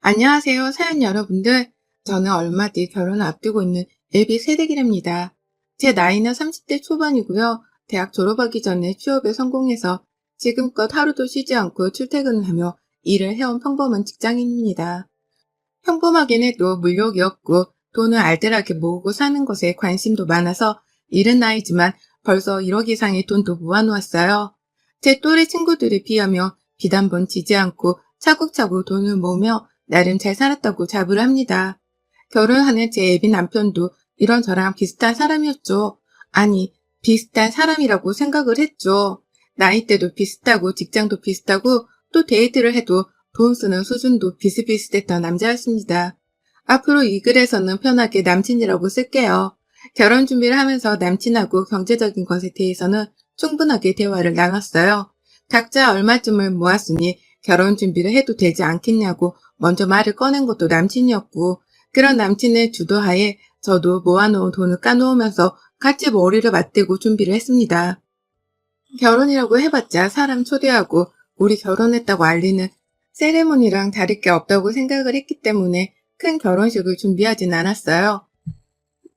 안녕하세요, 사연 여러분들. 저는 얼마 뒤 결혼을 앞두고 있는 예비 새내기랍니다. 제 나이는 30대 초반이고요. 대학 졸업하기 전에 취업에 성공해서 지금껏 하루도 쉬지 않고 출퇴근을 하며 일을 해온 평범한 직장인입니다. 평범하긴 해도 물욕이 없고 돈을 알뜰하게 모으고 사는 것에 관심도 많아서 이른 나이지만 벌써 1억 이상의 돈도 모아놓았어요. 제 또래 친구들에 비하며 빚 한 번 지지 않고 차곡차곡 돈을 모으며 나름 잘 살았다고 자부를 합니다. 결혼하는 제 애비 남편도 이런 저랑 비슷한 사람이었죠. 아니, 비슷한 사람이라고 생각을 했죠. 나이대도 비슷하고 직장도 비슷하고 또 데이트를 해도 돈 쓰는 수준도 비슷비슷했던 남자였습니다. 앞으로 이 글에서는 편하게 남친이라고 쓸게요. 결혼 준비를 하면서 남친하고 경제적인 것에 대해서는 충분하게 대화를 나눴어요. 각자 얼마쯤을 모았으니 결혼 준비를 해도 되지 않겠냐고 먼저 말을 꺼낸 것도 남친이었고, 그런 남친의 주도하에 저도 모아놓은 돈을 까놓으면서 같이 머리를 맞대고 준비를 했습니다. 결혼이라고 해봤자 사람 초대하고 우리 결혼했다고 알리는 세레모니랑 다를 게 없다고 생각을 했기 때문에 큰 결혼식을 준비하진 않았어요.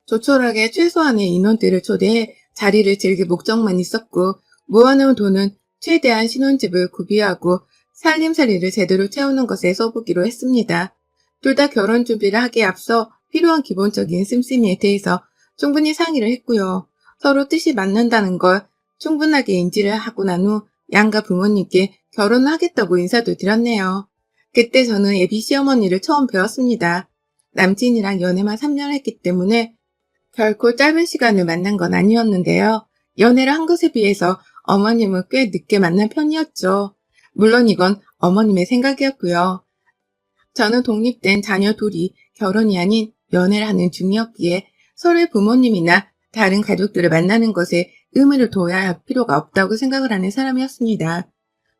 조촐하게 최소한의 인원들을 초대해 자리를 즐길 목적만 있었고, 모아놓은 돈은 최대한 신혼집을 구비하고 살림살이를 제대로 채우는 것에 써보기로 했습니다. 둘 다 결혼 준비를 하기에 앞서 필요한 기본적인 씀씀이에 대해서 충분히 상의를 했고요. 서로 뜻이 맞는다는 걸 충분하게 인지를 하고 난 후 양가 부모님께 결혼을 하겠다고 인사도 드렸네요. 그때 저는 예비 시어머니를 처음 배웠습니다. 남친이랑 연애만 3년 했기 때문에 결코 짧은 시간을 만난 건 아니었는데요. 연애를 한 것에 비해서 어머님은 꽤 늦게 만난 편이었죠. 물론 이건 어머님의 생각이었고요. 저는 독립된 자녀 둘이 결혼이 아닌 연애를 하는 중이었기에 서로의 부모님이나 다른 가족들을 만나는 것에 의미를 둬야 할 필요가 없다고 생각을 하는 사람이었습니다.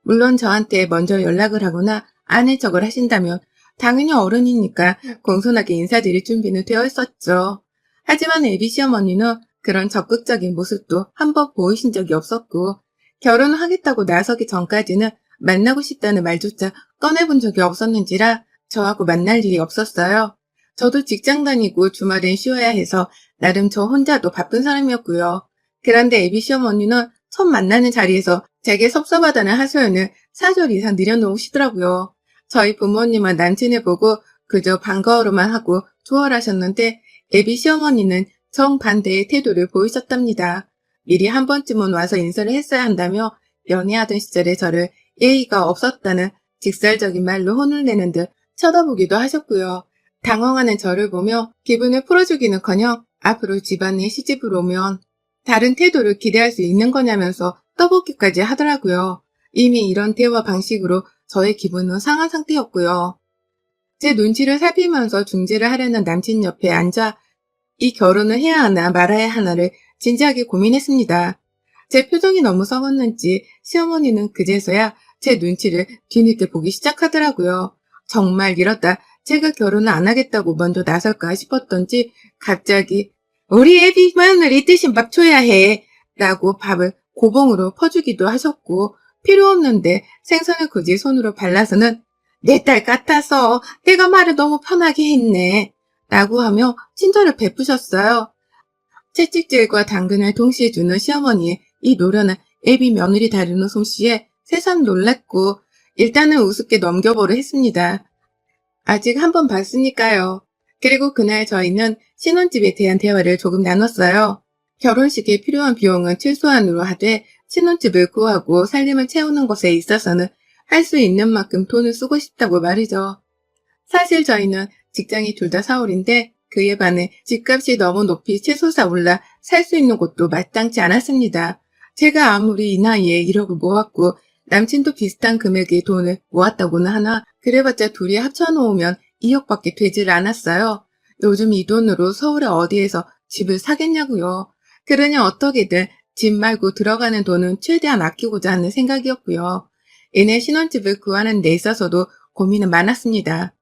물론 저한테 먼저 연락을 하거나 아는 척을 하신다면 당연히 어른이니까 공손하게 인사드릴 준비는 되어 있었죠. 하지만 애비 시어머니는 그런 적극적인 모습도 한 번 보이신 적이 없었고, 결혼을 하겠다고 나서기 전까지는 만나고 싶다는 말조차 꺼내본 적이 없었는지라 저하고 만날 일이 없었어요. 저도 직장 다니고 주말엔 쉬어야 해서 나름 저 혼자도 바쁜 사람이었고요. 그런데 애비 시어머니는 처음 만나는 자리에서 제게 섭섭하다는 하소연을 4절 이상 늘여놓으시더라고요. 저희 부모님은 남친을 보고 그저 반가워로만 하고 좋아하셨는데 애비 시어머니는 정반대의 태도를 보이셨답니다. 미리 한 번쯤은 와서 인사를 했어야 한다며 연애하던 시절에 저를 예의가 없었다는 직설적인 말로 혼을 내는 듯 쳐다보기도 하셨고요. 당황하는 저를 보며 기분을 풀어주기는커녕 앞으로 집안에 시집을 오면 다른 태도를 기대할 수 있는 거냐면서 떠보기까지 하더라고요. 이미 이런 대화 방식으로 저의 기분은 상한 상태였고요. 제 눈치를 살피면서 중재를 하려는 남친 옆에 앉아 이 결혼을 해야 하나 말아야 하나를 진지하게 고민했습니다. 제 표정이 너무 썩었는지 시어머니는 그제서야 제 눈치를 뒤늦게 보기 시작하더라고요. 정말 이러다 제가 결혼을 안 하겠다고 먼저 나설까 싶었던지 갑자기 우리 애비 며느리 뜻인 밥 줘야 해 라고 밥을 고봉으로 퍼주기도 하셨고, 필요 없는데 생선을 굳이 손으로 발라서는 내 딸 같아서 내가 말을 너무 편하게 했네 라고 하며 친절을 베푸셨어요. 채찍질과 당근을 동시에 주는 시어머니의 이 노련한 애비 며느리 다루는 솜씨에 새삼 놀랐고 일단은 우습게 넘겨보려 했습니다. 아직 한 번 봤으니까요. 그리고 그날 저희는 신혼집에 대한 대화를 조금 나눴어요. 결혼식에 필요한 비용은 최소한으로 하되 신혼집을 구하고 살림을 채우는 것에 있어서는 할 수 있는 만큼 돈을 쓰고 싶다고 말이죠. 사실 저희는 직장이 둘 다 서울인데 그에 반해 집값이 너무 높이 치솟아 올라 살 수 있는 곳도 마땅치 않았습니다. 제가 아무리 이 나이에 1억을 모았고 남친도 비슷한 금액의 돈을 모았다고는 하나 그래봤자 둘이 합쳐놓으면 2억밖에 되질 않았어요. 요즘 이 돈으로 서울에 어디에서 집을 사겠냐고요. 그러니 어떻게든 집 말고 들어가는 돈은 최대한 아끼고자 하는 생각이었고요. 이내 신혼집을 구하는 데 있어서도 고민은 많았습니다.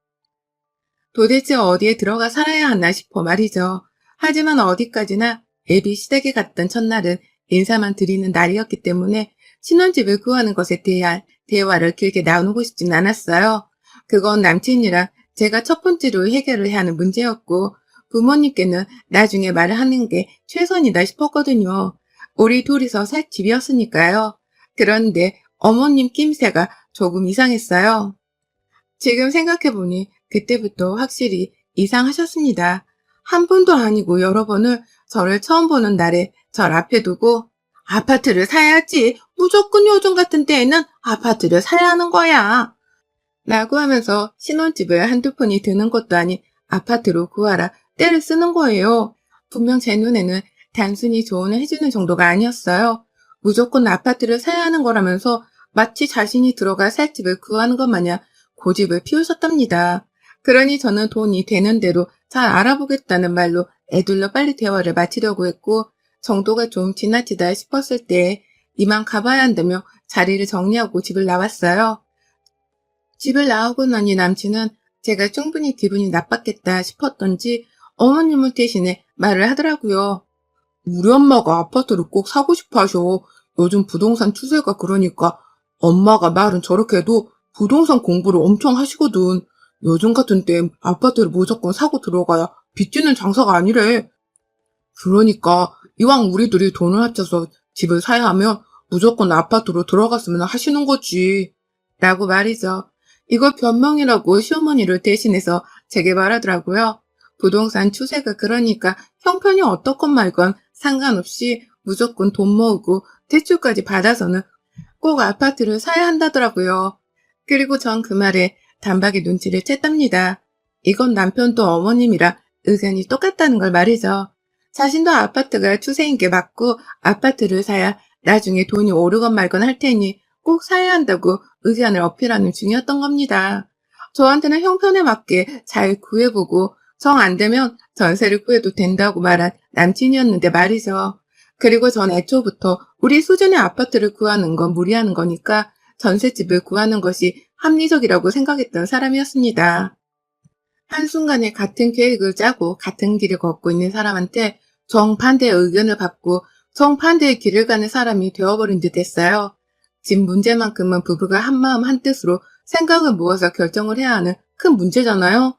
도대체 어디에 들어가 살아야 하나 싶어 말이죠. 하지만 어디까지나 애비 시댁에 갔던 첫날은 인사만 드리는 날이었기 때문에 신혼집을 구하는 것에 대한 대화를 길게 나누고 싶진 않았어요. 그건 남친이랑 제가 첫 번째로 해결을 해야 하는 문제였고 부모님께는 나중에 말을 하는 게 최선이다 싶었거든요. 우리 둘이서 살 집이었으니까요. 그런데 어머님 낌새가 조금 이상했어요. 지금 생각해보니 그때부터 확실히 이상하셨습니다. 한 번도 아니고 여러 번을 저를 처음 보는 날에 절 앞에 두고 아파트를 사야지. 무조건 요즘 같은 때에는 아파트를 사야 하는 거야. 라고 하면서 신혼집을 한두 푼이 드는 것도 아닌 아파트로 구하라 떼를 쓰는 거예요. 분명 제 눈에는 단순히 조언을 해주는 정도가 아니었어요. 무조건 아파트를 사야 하는 거라면서 마치 자신이 들어갈 살 집을 구하는 것 마냥 고집을 피우셨답니다. 그러니 저는 돈이 되는 대로 잘 알아보겠다는 말로 애둘러 빨리 대화를 마치려고 했고 정도가 좀 지나치다 싶었을 때 이만 가봐야 한다며 자리를 정리하고 집을 나왔어요. 집을 나오고 나니 남친은 제가 충분히 기분이 나빴겠다 싶었던지 어머님을 대신해 말을 하더라고요. 우리 엄마가 아파트를 꼭 사고 싶어 하셔. 요즘 부동산 추세가 그러니까 엄마가 말은 저렇게 해도 부동산 공부를 엄청 하시거든. 요즘 같은 때 아파트를 무조건 사고 들어가야 빚지는 장사가 아니래. 그러니까 이왕 우리 둘이 돈을 합쳐서 집을 사야 하면 무조건 아파트로 들어갔으면 하시는 거지. 라고 말이죠. 이걸 변명이라고 시어머니를 대신해서 제게 말하더라고요. 부동산 추세가 그러니까 형편이 어떻건 말건 상관없이 무조건 돈 모으고 대출까지 받아서는 꼭 아파트를 사야 한다더라고요. 그리고 전 그 말에 단박에 눈치를 챘답니다. 이건 남편도 어머님이랑 의견이 똑같다는 걸 말이죠. 자신도 아파트가 추세인 게 맞고 아파트를 사야 나중에 돈이 오르건 말건 할 테니 꼭 사야 한다고 의견을 어필하는 중이었던 겁니다. 저한테는 형편에 맞게 잘 구해보고 정 안 되면 전세를 구해도 된다고 말한 남친이었는데 말이죠. 그리고 전 애초부터 우리 수준의 아파트를 구하는 건 무리하는 거니까 전셋집을 구하는 것이 합리적이라고 생각했던 사람이었습니다. 한순간에 같은 계획을 짜고 같은 길을 걷고 있는 사람한테 정반대의 의견을 받고 정반대의 길을 가는 사람이 되어버린 듯 했어요. 집 문제만큼은 부부가 한마음 한뜻으로 생각을 모아서 결정을 해야 하는 큰 문제잖아요.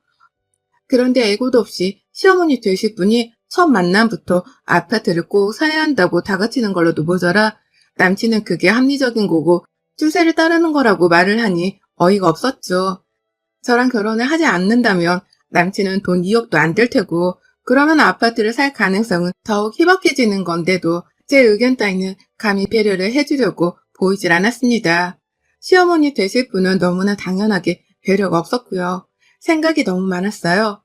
그런데 애고도 없이 시어머니 되실 분이 첫 만남부터 아파트를 꼭 사야 한다고 다그치는 걸로도 모자라 남친은 그게 합리적인 거고 추세를 따르는 거라고 말을 하니 어이가 없었죠. 저랑 결혼을 하지 않는다면 남친은 돈 2억도 안 될 테고 그러면 아파트를 살 가능성은 더욱 희박해지는 건데도 제 의견 따위는 감히 배려를 해주려고 보이질 않았습니다. 시어머니 되실 분은 너무나 당연하게 배려가 없었고요. 생각이 너무 많았어요.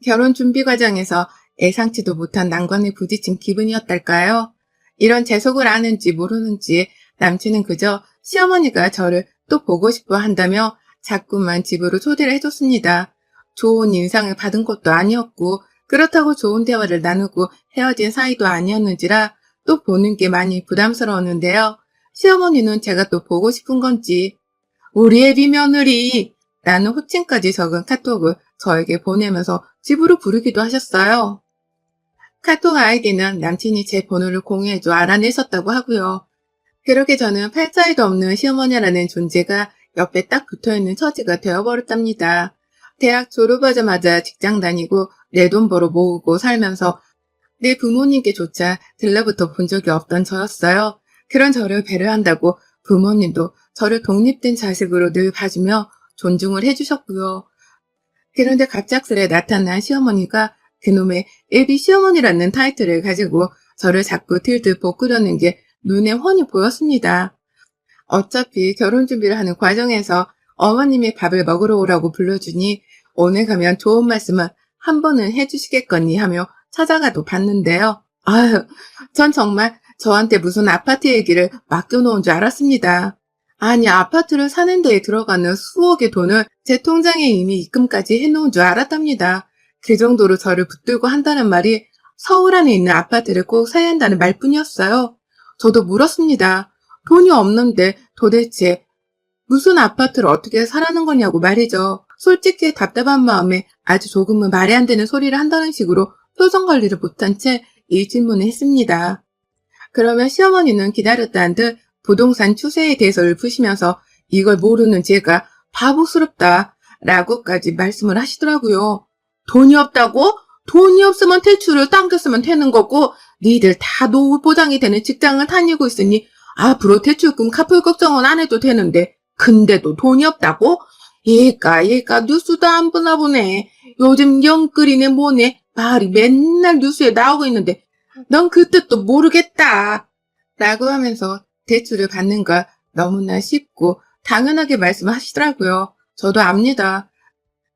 결혼 준비 과정에서 예상치도 못한 난관에 부딪힌 기분이었달까요? 이런 제 속을 아는지 모르는지 남친은 그저 시어머니가 저를 또 보고 싶어 한다며 자꾸만 집으로 초대를 해줬습니다. 좋은 인상을 받은 것도 아니었고 그렇다고 좋은 대화를 나누고 헤어진 사이도 아니었는지라 또 보는 게 많이 부담스러웠는데요. 시어머니는 제가 또 보고 싶은 건지 우리 애비 며느리 라는 호칭까지 적은 카톡을 저에게 보내면서 집으로 부르기도 하셨어요. 카톡 아이디는 남친이 제 번호를 공유해줘 알아냈었다고 하고요. 그렇게 저는 팔자에도 없는 시어머니라는 존재가 옆에 딱 붙어있는 처지가 되어버렸답니다. 대학 졸업하자마자 직장 다니고 내 돈 벌어 모으고 살면서 내 부모님께조차 들러붙어 본 적이 없던 저였어요. 그런 저를 배려한다고 부모님도 저를 독립된 자식으로 늘 봐주며 존중을 해주셨고요. 그런데 갑작스레 나타난 시어머니가 그놈의 애비 시어머니라는 타이틀을 가지고 저를 자꾸 들들 볶으려는 게 눈에 훤히 보였습니다. 어차피 결혼 준비를 하는 과정에서 어머님이 밥을 먹으러 오라고 불러주니 오늘 가면 좋은 말씀은 한 번은 해주시겠거니 하며 찾아가도 봤는데요. 아유, 전 정말 저한테 무슨 아파트 얘기를 맡겨놓은 줄 알았습니다. 아니, 아파트를 사는 데에 들어가는 수억의 돈을 제 통장에 이미 입금까지 해놓은 줄 알았답니다. 그 정도로 저를 붙들고 한다는 말이 서울 안에 있는 아파트를 꼭 사야 한다는 말뿐이었어요. 저도 물었습니다. 돈이 없는데 도대체 무슨 아파트를 어떻게 사라는 거냐고 말이죠. 솔직히 답답한 마음에 아주 조금은 말이 안 되는 소리를 한다는 식으로 표정 관리를 못한 채 이 질문을 했습니다. 그러면 시어머니는 기다렸다는 듯 부동산 추세에 대해서 읊으시면서 이걸 모르는 제가 바보스럽다. 라고까지 말씀을 하시더라고요. 돈이 없다고? 돈이 없으면 대출을 당겼으면 되는 거고 니들 다 노후 보장이 되는 직장을 다니고 있으니 앞으로 대출금 갚을 걱정은 안 해도 되는데 근데도 돈이 없다고? 얘가 뉴스도 안 보나 보네. 요즘 영끌이네 뭐네 말이 맨날 뉴스에 나오고 있는데 넌 그 뜻도 모르겠다. 라고 하면서 대출을 받는 걸 너무나 쉽고 당연하게 말씀하시더라고요. 저도 압니다.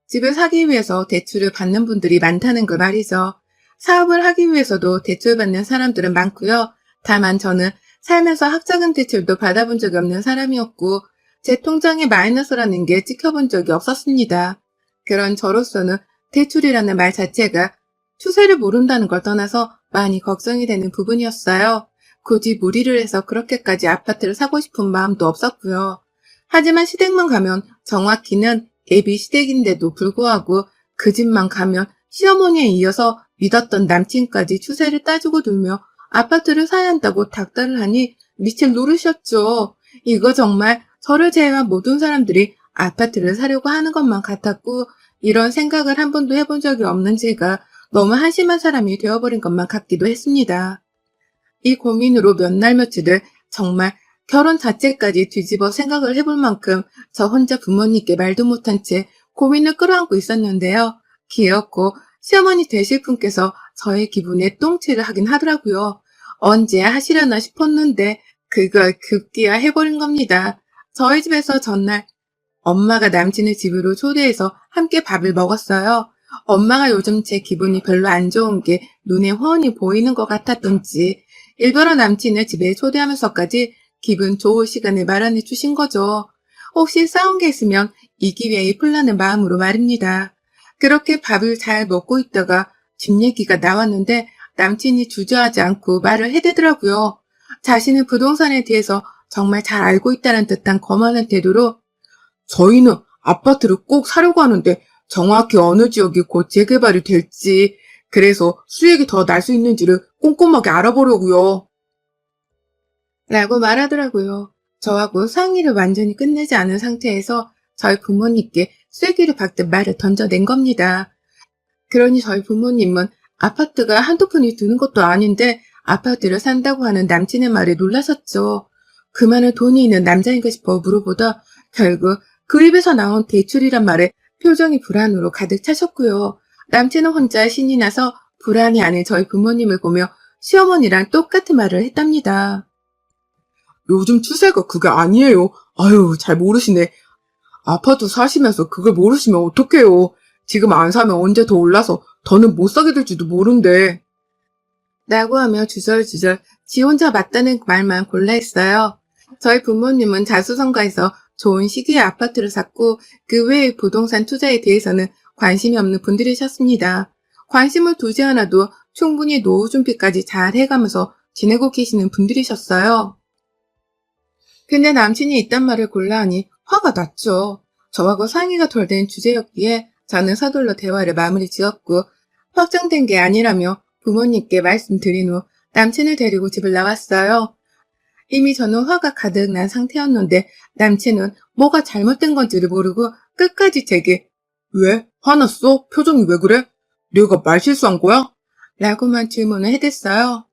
집을 사기 위해서 대출을 받는 분들이 많다는 걸 말이죠. 사업을 하기 위해서도 대출받는 사람들은 많고요. 다만 저는 살면서 학자금 대출도 받아본 적이 없는 사람이었고 제 통장에 마이너스라는 게 찍혀본 적이 없었습니다. 그런 저로서는 대출이라는 말 자체가 추세를 모른다는 걸 떠나서 많이 걱정이 되는 부분이었어요. 굳이 무리를 해서 그렇게까지 아파트를 사고 싶은 마음도 없었고요. 하지만 시댁만 가면 정확히는 예비 시댁인데도 불구하고 그 집만 가면 시어머니에 이어서 믿었던 남친까지 추세를 따지고 돌며 아파트를 사야 한다고 닥달을 하니 미칠 노릇이었죠. 이거 정말 저를 제외한 모든 사람들이 아파트를 사려고 하는 것만 같았고 이런 생각을 한 번도 해본 적이 없는 제가 너무 한심한 사람이 되어버린 것만 같기도 했습니다. 이 고민으로 몇 날 며칠을 정말 결혼 자체까지 뒤집어 생각을 해볼 만큼 저 혼자 부모님께 말도 못한 채 고민을 끌어안고 있었는데요. 귀엽고 시어머니 되실 분께서 저의 기분에 똥칠을 하긴 하더라고요. 언제 하시려나 싶었는데 그걸 급기야 해버린 겁니다. 저희 집에서 전날 엄마가 남친의 집으로 초대해서 함께 밥을 먹었어요. 엄마가 요즘 제 기분이 별로 안 좋은 게 눈에 훤히 보이는 것 같았던지 일부러 남친을 집에 초대하면서까지 기분 좋을 시간을 마련해 주신 거죠. 혹시 싸운 게 있으면 이 기회에 풀라는 마음으로 말입니다. 그렇게 밥을 잘 먹고 있다가 집 얘기가 나왔는데 남친이 주저하지 않고 말을 해대더라고요. 자신은 부동산에 대해서 정말 잘 알고 있다는 듯한 거만한 태도로 저희는 아파트를 꼭 사려고 하는데 정확히 어느 지역이 곧 재개발이 될지 그래서 수익이 더 날 수 있는지를 꼼꼼하게 알아보려고요. 라고 말하더라고요. 저하고 상의를 완전히 끝내지 않은 상태에서 저희 부모님께 쐐기를 박듯 말을 던져낸 겁니다. 그러니 저희 부모님은 아파트가 한두 푼이 드는 것도 아닌데 아파트를 산다고 하는 남친의 말에 놀라셨죠. 그만한 돈이 있는 남자인가 싶어 물어보다 결국 그 입에서 나온 대출이란 말에 표정이 불안으로 가득 차셨고요. 남친은 혼자 신이 나서 불안이 아닌 저희 부모님을 보며 시어머니랑 똑같은 말을 했답니다. 요즘 추세가 그게 아니에요. 아유, 잘 모르시네. 아파트 사시면서 그걸 모르시면 어떡해요. 지금 안 사면 언제 더 올라서 더는 못 사게 될지도 모른대. 라고 하며 주절주절 지 혼자 맞다는 말만 골라 했어요. 저희 부모님은 자수성가해서 좋은 시기에 아파트를 샀고 그 외의 부동산 투자에 대해서는 관심이 없는 분들이셨습니다. 관심을 두지 않아도 충분히 노후 준비까지 잘 해가면서 지내고 계시는 분들이셨어요. 근데 남친이 이딴 말을 골라 하니 화가 났죠. 저하고 상의가 덜 된 주제였기에 저는 서둘러 대화를 마무리 지었고 확정된 게 아니라며 부모님께 말씀드린 후 남친을 데리고 집을 나왔어요. 이미 저는 화가 가득 난 상태였는데 남친은 뭐가 잘못된 건지를 모르고 끝까지 제게 왜? 화났어? 표정이 왜 그래? 내가 말 실수한 거야? 라고만 질문을 해댔어요.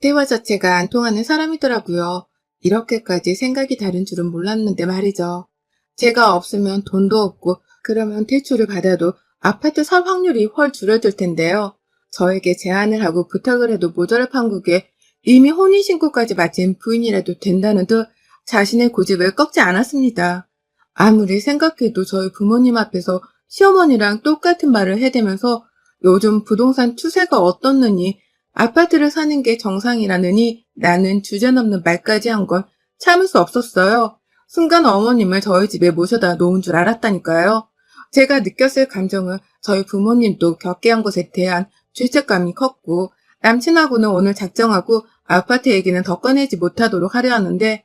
대화 자체가 안 통하는 사람이더라고요. 이렇게까지 생각이 다른 줄은 몰랐는데 말이죠. 제가 없으면 돈도 없고 그러면 대출을 받아도 아파트 살 확률이 훨 줄어들 텐데요. 저에게 제안을 하고 부탁을 해도 모자랄 판국에 이미 혼인신고까지 마친 부인이라도 된다는 듯 자신의 고집을 꺾지 않았습니다. 아무리 생각해도 저희 부모님 앞에서 시어머니랑 똑같은 말을 해대면서 요즘 부동산 추세가 어떻느니 아파트를 사는 게 정상이라느니 나는 주제넘는 말까지 한 건 참을 수 없었어요. 순간 어머님을 저희 집에 모셔다 놓은 줄 알았다니까요. 제가 느꼈을 감정은 저희 부모님도 겪게 한 것에 대한 죄책감이 컸고 남친하고는 오늘 작정하고 아파트 얘기는 더 꺼내지 못하도록 하려 하는데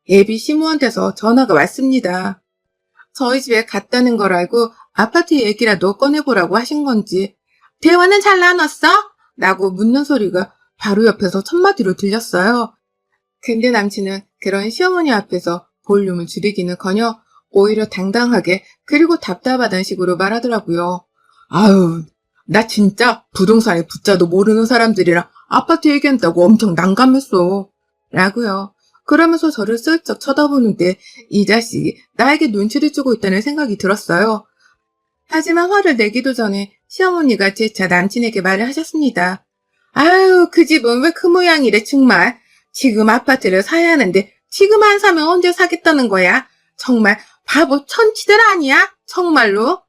예비 시무원돼서 전화가 왔습니다. 저희 집에 갔다는 걸 알고 아파트 얘기라도 꺼내보라고 하신 건지 대화는 잘 나눴어? 라고 묻는 소리가 바로 옆에서 첫마디로 들렸어요. 근데 남친은 그런 시어머니 앞에서 볼륨을 줄이기는커녕 오히려 당당하게 그리고 답답하다는 식으로 말하더라고요. 아유, 나 진짜 부동산에 붙자도 모르는 사람들이랑 아파트 얘기한다고 엄청 난감했어. 라고요. 그러면서 저를 슬쩍 쳐다보는데 이 자식이 나에게 눈치를 주고 있다는 생각이 들었어요. 하지만 화를 내기도 전에 시어머니가 재차 남친에게 말을 하셨습니다. 아유, 그 집은 왜 그 모양이래 정말. 지금 아파트를 사야 하는데 지금 안 사면 언제 사겠다는 거야? 정말 바보 천치들 아니야? 정말로?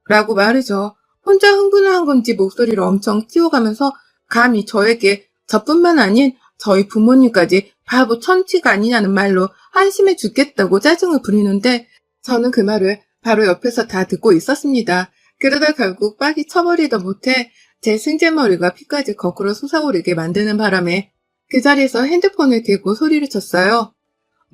라고 말이죠. 혼자 흥분한 건지 목소리를 엄청 띄워가면서 감히 저에게 저뿐만 아닌 저희 부모님까지 바보 천치가 아니냐는 말로 한심해 죽겠다고 짜증을 부리는데 저는 그 말을 바로 옆에서 다 듣고 있었습니다. 그러다 결국 빡이 쳐버리다 못해 제 승질머리가 피까지 거꾸로 솟아오르게 만드는 바람에 그 자리에서 핸드폰을 대고 소리를 쳤어요.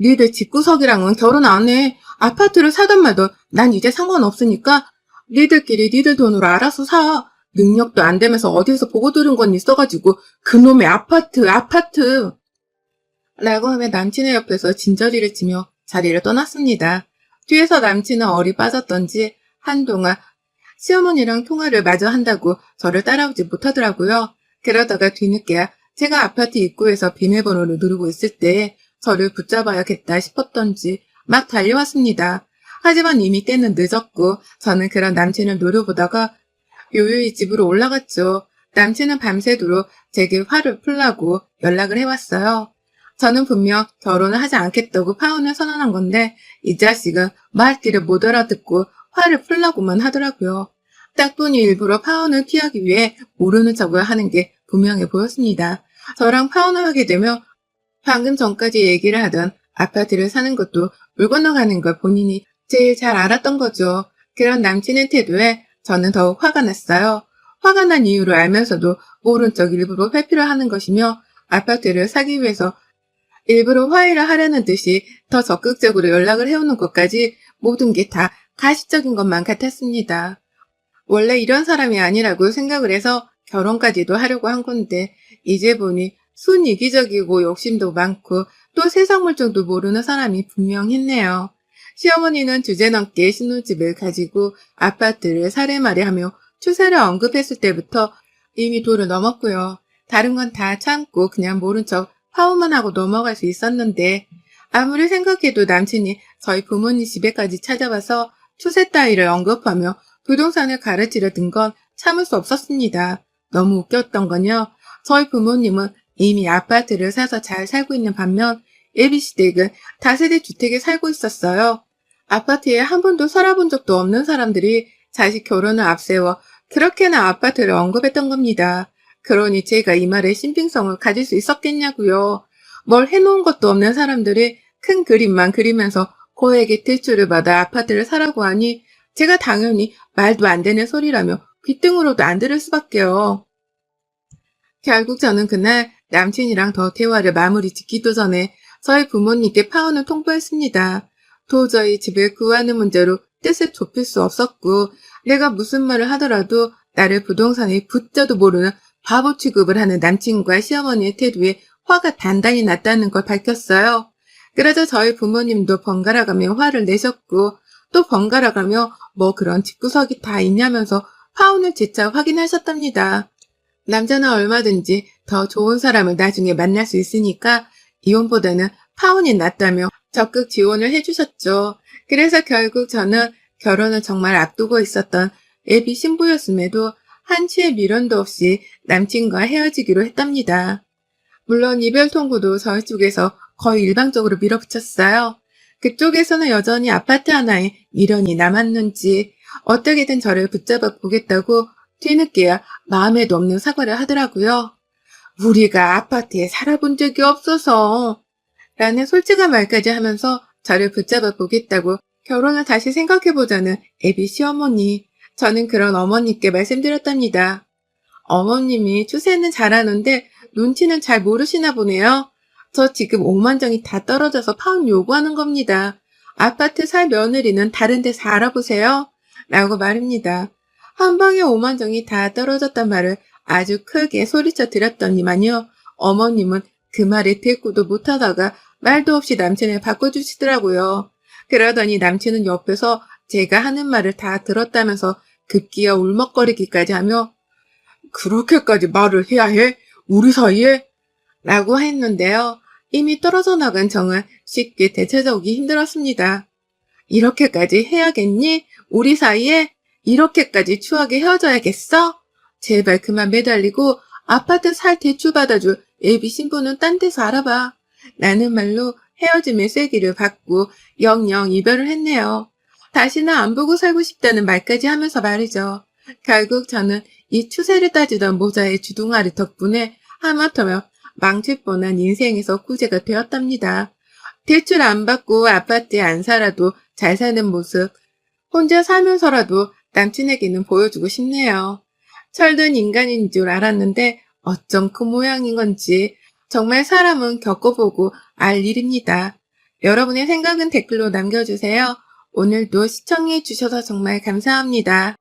니들 집구석이랑은 결혼 안 해. 아파트를 사든 말든 난 이제 상관없으니까 니들끼리 니들 돈으로 알아서 사. 능력도 안 되면서 어디서 보고 들은 건 있어가지고 그놈의 아파트. 라고 하며 남친의 옆에서 진저리를 치며 자리를 떠났습니다. 뒤에서 남친은 얼이 빠졌던지 한동안 시어머니랑 통화를 마저 한다고 저를 따라오지 못하더라고요. 그러다가 뒤늦게야 제가 아파트 입구에서 비밀번호를 누르고 있을 때 저를 붙잡아야겠다 싶었던지 막 달려왔습니다. 하지만 이미 때는 늦었고 저는 그런 남친을 노려보다가 요요히 집으로 올라갔죠. 남친은 밤새도록 제게 화를 풀라고 연락을 해왔어요. 저는 분명 결혼을 하지 않겠다고 파혼을 선언한 건데 이 자식은 말귀를 못 알아듣고 화를 풀라고만 하더라고요. 딱 보니 일부러 파혼을 피하기 위해 모르는 척을 하는 게 분명해 보였습니다. 저랑 파혼을 하게 되면 방금 전까지 얘기를 하던 아파트를 사는 것도 물 건너가는 걸 본인이 제일 잘 알았던 거죠. 그런 남친의 태도에 저는 더욱 화가 났어요. 화가 난 이유를 알면서도 모른 척 일부러 회피를 하는 것이며 아파트를 사기 위해서 일부러 화해를 하려는 듯이 더 적극적으로 연락을 해오는 것까지 모든 게 다 가시적인 것만 같았습니다. 원래 이런 사람이 아니라고 생각을 해서 결혼까지도 하려고 한 건데 이제 보니 순이기적이고 욕심도 많고 또 세상 물정도 모르는 사람이 분명했네요. 시어머니는 주제넘게 신혼집을 가지고 아파트를 사례말이하며 추세를 언급했을 때부터 이미 도를 넘었고요. 다른 건 다 참고 그냥 모른 척 파혼만 하고 넘어갈 수 있었는데 아무리 생각해도 남친이 저희 부모님 집에까지 찾아와서 추세 따위를 언급하며 부동산을 가르치려 든 건 참을 수 없었습니다. 너무 웃겼던 건요. 저희 부모님은 이미 아파트를 사서 잘 살고 있는 반면 예비시댁은 다세대 주택에 살고 있었어요. 아파트에 한 번도 살아본 적도 없는 사람들이 자식 결혼을 앞세워 그렇게나 아파트를 언급했던 겁니다. 그러니 제가 이 말에 신빙성을 가질 수 있었겠냐고요. 뭘 해놓은 것도 없는 사람들이 큰 그림만 그리면서 고액의 대출을 받아 아파트를 사라고 하니 제가 당연히 말도 안 되는 소리라며 귓등으로도 안 들을 수밖에요. 결국 저는 그날 남친이랑 더 대화를 마무리 짓기도 전에 저희 부모님께 파혼을 통보했습니다. 도저히 집을 구하는 문제로 뜻을 좁힐 수 없었고 내가 무슨 말을 하더라도 나를 부동산에 붙자도 모르는 바보 취급을 하는 남친과 시어머니의 태도에 화가 단단히 났다는 걸 밝혔어요. 그러자 저희 부모님도 번갈아가며 화를 내셨고 또 번갈아가며 뭐 그런 집구석이 다 있냐면서 파혼을 재차 확인하셨답니다. 남자는 얼마든지 더 좋은 사람을 나중에 만날 수 있으니까 이혼보다는 파혼이 낫다며 적극 지원을 해주셨죠. 그래서 결국 저는 결혼을 정말 앞두고 있었던 예비 신부였음에도 한치의 미련도 없이 남친과 헤어지기로 했답니다. 물론 이별 통보도 저희 쪽에서 거의 일방적으로 밀어붙였어요. 그쪽에서는 여전히 아파트 하나에 미련이 남았는지 어떻게든 저를 붙잡아 보겠다고 뒤늦게야 마음에도 없는 사과를 하더라고요. 우리가 아파트에 살아본 적이 없어서 라는 솔직한 말까지 하면서 저를 붙잡아 보겠다고 결혼을 다시 생각해보자는 애비 시어머니. 저는 그런 어머님께 말씀드렸답니다. 어머님이 추세는 잘하는데 눈치는 잘 모르시나 보네요. 저 지금 5만 정이 다 떨어져서 파혼 요구하는 겁니다. 아파트 살 며느리는 다른 데서 알아보세요. 라고 말입니다. 한 방에 5만 정이 다 떨어졌단 말을 아주 크게 소리쳐 드렸더니만요. 어머님은 그 말에 대꾸도 못하다가 말도 없이 남친을 바꿔주시더라고요. 그러더니 남친은 옆에서 제가 하는 말을 다 들었다면서 급기야 울먹거리기까지 하며 그렇게까지 말을 해야 해? 우리 사이에? 라고 했는데요. 이미 떨어져 나간 정은 쉽게 되찾아오기 힘들었습니다. 이렇게까지 해야겠니? 우리 사이에? 이렇게까지 추하게 헤어져야겠어? 제발 그만 매달리고 아파트 살 대출 받아줄 예비 신부는 딴 데서 알아봐. 라는 말로 헤어짐의 쐐기를 받고 영영 이별을 했네요. 다시는 안 보고 살고 싶다는 말까지 하면서 말이죠. 결국 저는 이 추세를 따지던 모자의 주둥아리 덕분에 하마터면 망칠 뻔한 인생에서 구제가 되었답니다. 대출 안 받고 아파트에 안 살아도 잘 사는 모습, 혼자 살면서라도 남친에게는 보여주고 싶네요. 철든 인간인 줄 알았는데 어쩜 그 모양인 건지 정말 사람은 겪어보고 알 일입니다. 여러분의 생각은 댓글로 남겨주세요. 오늘도 시청해주셔서 정말 감사합니다.